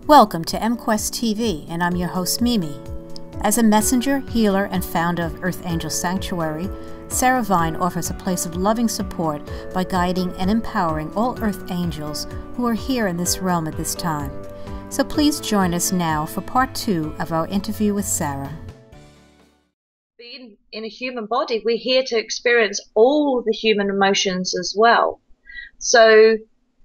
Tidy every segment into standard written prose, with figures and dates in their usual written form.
Welcome to MQuestTV, and I'm your host, Mimi. As a messenger, healer, and founder of Earth Angel Sanctuary, Sarah Vine offers a place of loving support by guiding and empowering all Earth Angels who are here in this realm at this time. So please join us now for part 2 of our interview with Sarah. Being in a human body, we're here to experience all the human emotions as well. So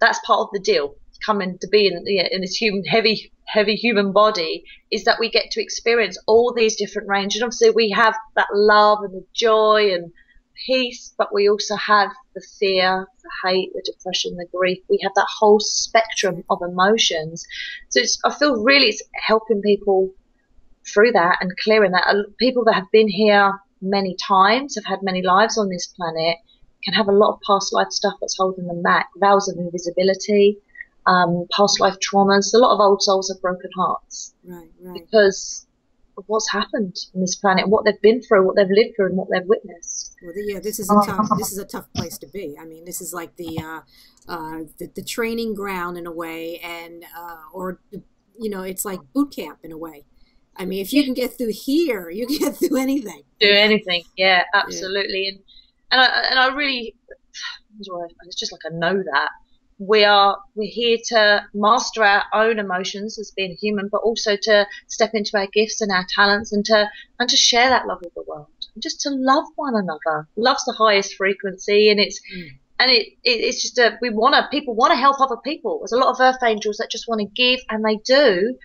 that's part of the deal. Coming to be in this heavy human body is that we get to experience all these different ranges. And obviously we have that love and the joy and peace, but we also have the fear, the hate, the depression, the grief. We have that whole spectrum of emotions. So I feel really it's helping people through that and clearing that. People that have been here many times, have had many lives on this planet, can have a lot of past life stuff that's holding them back, vows of invisibility, past life traumas. A lot of old souls have broken hearts, right. Because of what's happened on this planet, what they've been through, what they've lived through, and what they've witnessed. Well, yeah, this is a tough place to be. I mean, this is like the training ground in a way, and it's like boot camp in a way. I mean, if you can get through here, you can get through anything. Do anything, yeah, absolutely. Yeah. And I really, it's just like I know that. We're here to master our own emotions as being human, but also to step into our gifts and our talents and to share that love with the world, and just to love one another. Love's the highest frequency, and it's just people want to help other people. There's a lot of earth angels that just want to give, and they do,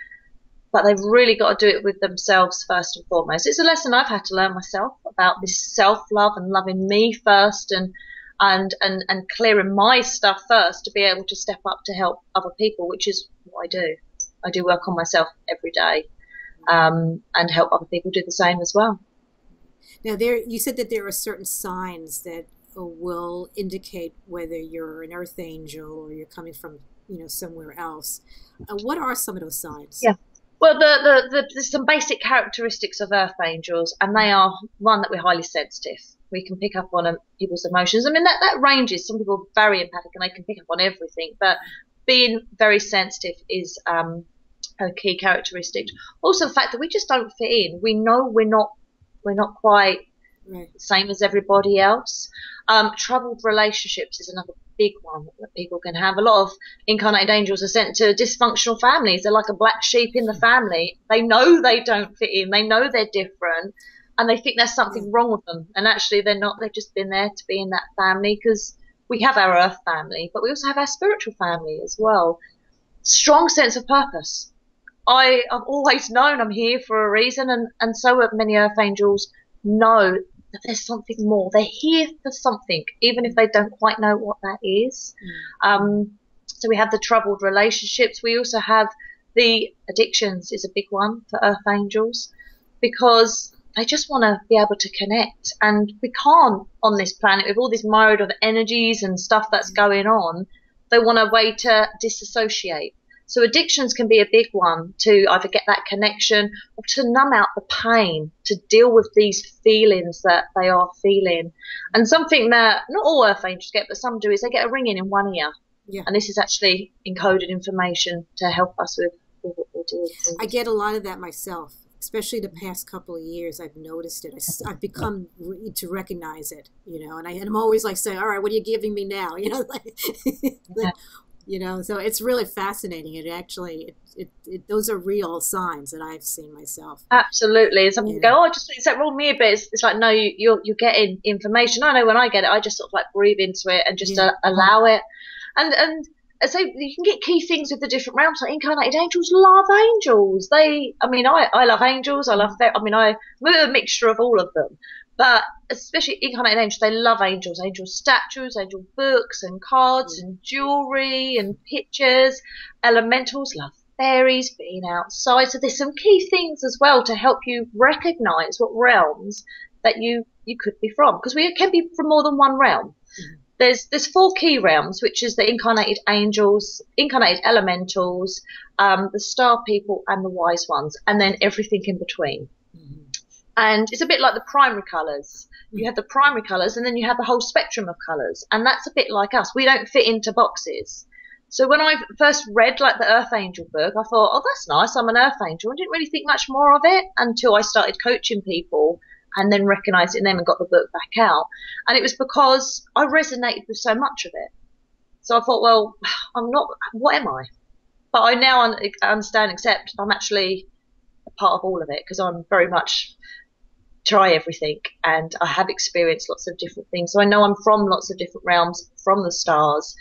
but they've really got to do it with themselves first and foremost. It's a lesson I've had to learn myself about this self-love and loving me first, and clearing my stuff first to be able to step up to help other people, which is what I do. I do work on myself every day, and help other people do the same as well. Now, you said that there are certain signs that will indicate whether you're an earth angel or you're coming from, somewhere else. What are some of those signs? Yeah. Well, there's some basic characteristics of earth angels, and they are, one, that we're highly sensitive. We can pick up on people's emotions. I mean, that ranges. Some people are very empathic and they can pick up on everything, but being very sensitive is a key characteristic. Also, the fact that we just don't fit in. We know we're not quite the same as everybody else. Troubled relationships is another big one that people can have. A lot of incarnated angels are sent to dysfunctional families. They're like a black sheep in the family. They know they don't fit in. They know they're different. And they think there's something wrong with them. And actually they're not. They've just been there to be in that family, because we have our earth family, but we also have our spiritual family as well. Strong sense of purpose. I've always known I'm here for a reason, and so have many earth angels know that there's something more. They're here for something, even if they don't quite know what that is. So we have the troubled relationships. We also have the addictions is a big one for earth angels, because they just want to be able to connect, and we can't on this planet with all these myriad of energies and stuff that's going on. They want a way to disassociate. So addictions can be a big one, to either get that connection or to numb out the pain, to deal with these feelings that they are feeling. And something that not all earth angels get, but some do, is they get a ringing in one ear. Yeah. And this is actually encoded information to help us with what we're doing. I get a lot of that myself. Especially the past couple of years, I've noticed it. I've become to recognize it, and I'm always like saying, all right, what are you giving me now? So it's really fascinating. It actually, those are real signs that I've seen myself. Absolutely. Some people go, it's that wrong me a bit. It's like, no, you're getting information. I know when I get it, I just sort of like breathe into it and just allow it. And so you can get key things with the different realms. Like incarnated angels love angels. I love angels. I'm a mixture of all of them. But especially incarnated angels, they love angels. Angel statues, angel books and cards and jewelry and pictures. Elementals love fairies, being outside. So there's some key things as well to help you recognize what realms that you could be from. Because we can be from more than one realm. There's 4 key realms, which is the incarnated angels, incarnated elementals, the star people, and the wise ones, and then everything in between. And it's a bit like the primary colours. You have the primary colours, and then you have the whole spectrum of colours, and that's a bit like us. We don't fit into boxes. So when I first read like the Earth Angel book, I thought, oh, that's nice. I'm an Earth Angel. I didn't really think much more of it until I started coaching people and then recognized it in them and got the book back out. And it was because I resonated with so much of it. So I thought, well, I'm not, what am I? But I now understand, accept I'm actually a part of all of it, because I'm very much try everything, and I have experienced lots of different things. So I know I'm from lots of different realms, from the stars.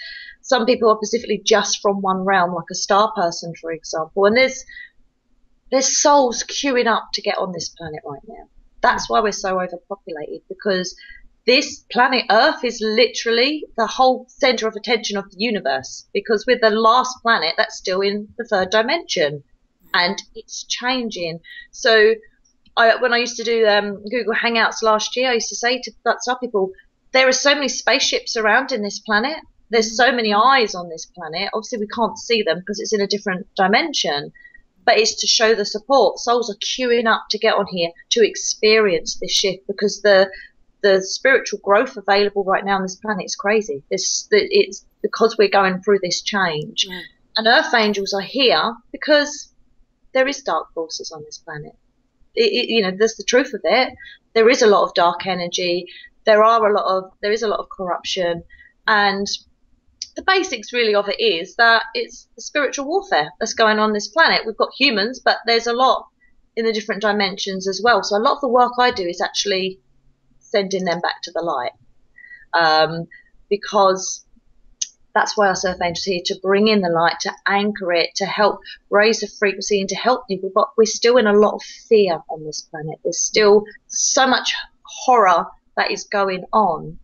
Some people are specifically just from one realm, like a star person, for example. And there's souls queuing up to get on this planet right now. That's why we're so overpopulated, because this planet Earth is literally the whole center of attention of the universe, because we're the last planet that's still in the third dimension, and it's changing. So when I used to do Google Hangouts last year, I used to say to some people, there are so many spaceships around in this planet. There's so many eyes on this planet. Obviously, we can't see them because it's in a different dimension, but it's to show the support. Souls are queuing up to get on here to experience this shift, because the spiritual growth available right now on this planet is crazy. It's because we're going through this change. Yeah. And Earth Angels are here because there is dark forces on this planet. There's the truth of it. There is a lot of dark energy. There is a lot of corruption, and the basics really of it is that it's the spiritual warfare that's going on this planet. We've got humans, but there's a lot in the different dimensions as well. So a lot of the work I do is actually sending them back to the light, because that's why us Earth Angels are here, to bring in the light, to anchor it, to help raise the frequency and to help people. But we're still in a lot of fear on this planet. There's still so much horror that is going on.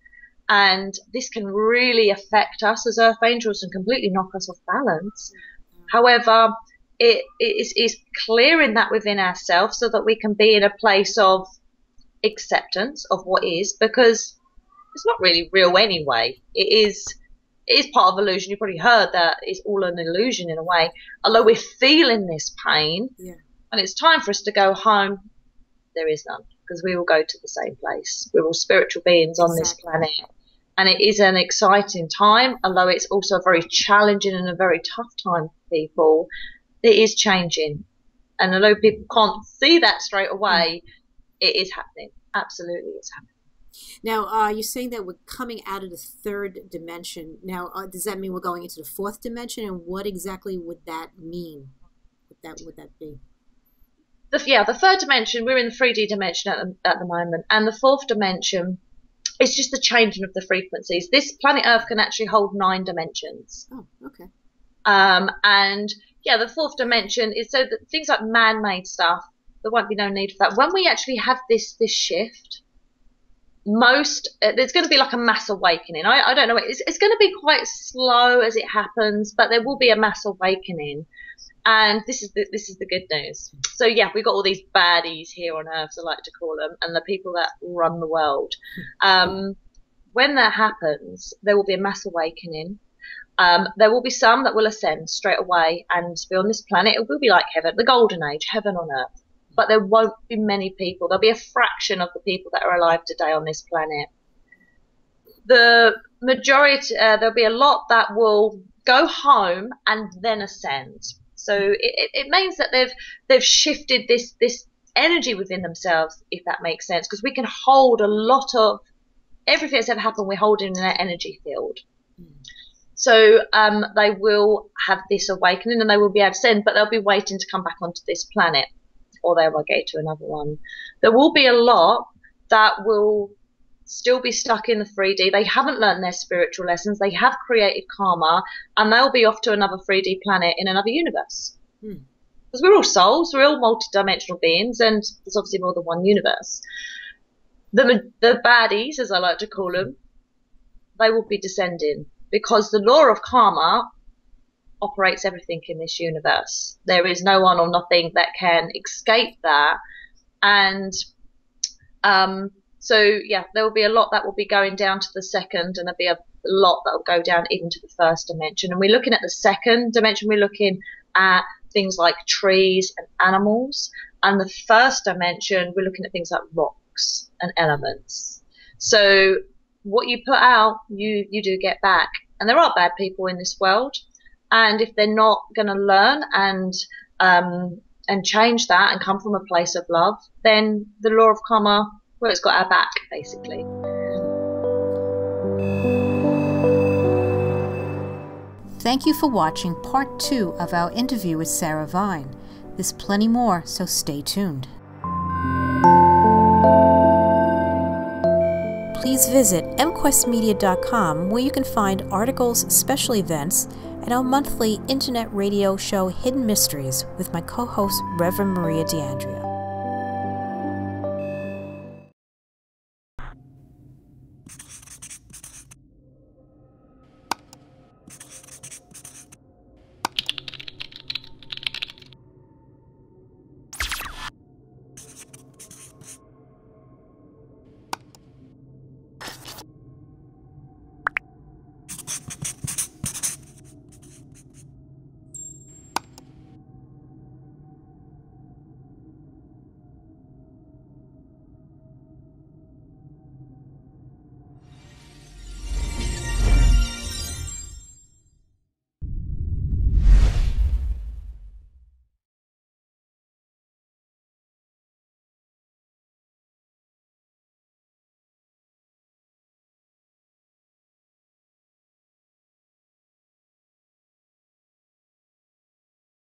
And this can really affect us as Earth Angels and completely knock us off balance. However, it is clearing that within ourselves so that we can be in a place of acceptance of what is, because it's not really real anyway. It is part of illusion. You've probably heard that it's all an illusion in a way. Although we're feeling this pain, and it's time for us to go home, there is none, because we will go to the same place. We're all spiritual beings on this planet. And it is an exciting time, although it's also a very challenging and a very tough time for people. It is changing. And although people can't see that straight away, it is happening. Absolutely, it's happening. Now, you're saying that we're coming out of the third dimension. Now, does that mean we're going into the fourth dimension? And what exactly would that mean? Would that be? The third dimension, we're in the 3D dimension at the moment. And the fourth dimension, it's just the changing of the frequencies. This planet Earth can actually hold 9 dimensions. Oh, okay. And yeah, the fourth dimension is so that things like man-made stuff, there won't be no need for that. When we actually have this shift, there's going to be like a mass awakening. I don't know. It's going to be quite slow as it happens, but there will be a mass awakening. And this is the good news. So yeah, we've got all these baddies here on Earth, I like to call them, and the people that run the world. When that happens, there will be a mass awakening. There will be some that will ascend straight away and be on this planet. It will be like heaven, the golden age, heaven on Earth. But there won't be many people. There'll be a fraction of the people that are alive today on this planet. The majority, there'll be a lot that will go home and then ascend. So it means that they've shifted this energy within themselves, if that makes sense, because we can hold a lot of everything that's ever happened. We're holding in that energy field. So they will have this awakening and they will be able to ascend, but they'll be waiting to come back onto this planet, or they will go to another one. There will be a lot that will still be stuck in the 3D. They haven't learned their spiritual lessons. They have created karma, and they'll be off to another 3D planet in another universe. Because we're all souls, we're all multidimensional beings, and there's obviously more than one universe. The baddies, as I like to call them, they will be descending, because the law of karma operates everything in this universe. There is no one or nothing that can escape that. And so yeah, there will be a lot that will be going down to the second, and there'll be a lot that will go down even to the first dimension. And we're looking at the second dimension, we're looking at things like trees and animals, and the first dimension we're looking at things like rocks and elements. So what you put out, you do get back. And there are bad people in this world, And if they're not going to learn and change that and come from a place of love, then the law of karma, well, it's got our back, basically. Thank you for watching part 2 of our interview with Sarah Vine. There's plenty more, so stay tuned. Please visit MQuestMedia.com, where you can find articles, special events, and our monthly internet radio show Hidden Mysteries with my co-host Reverend Maria D'Andrea.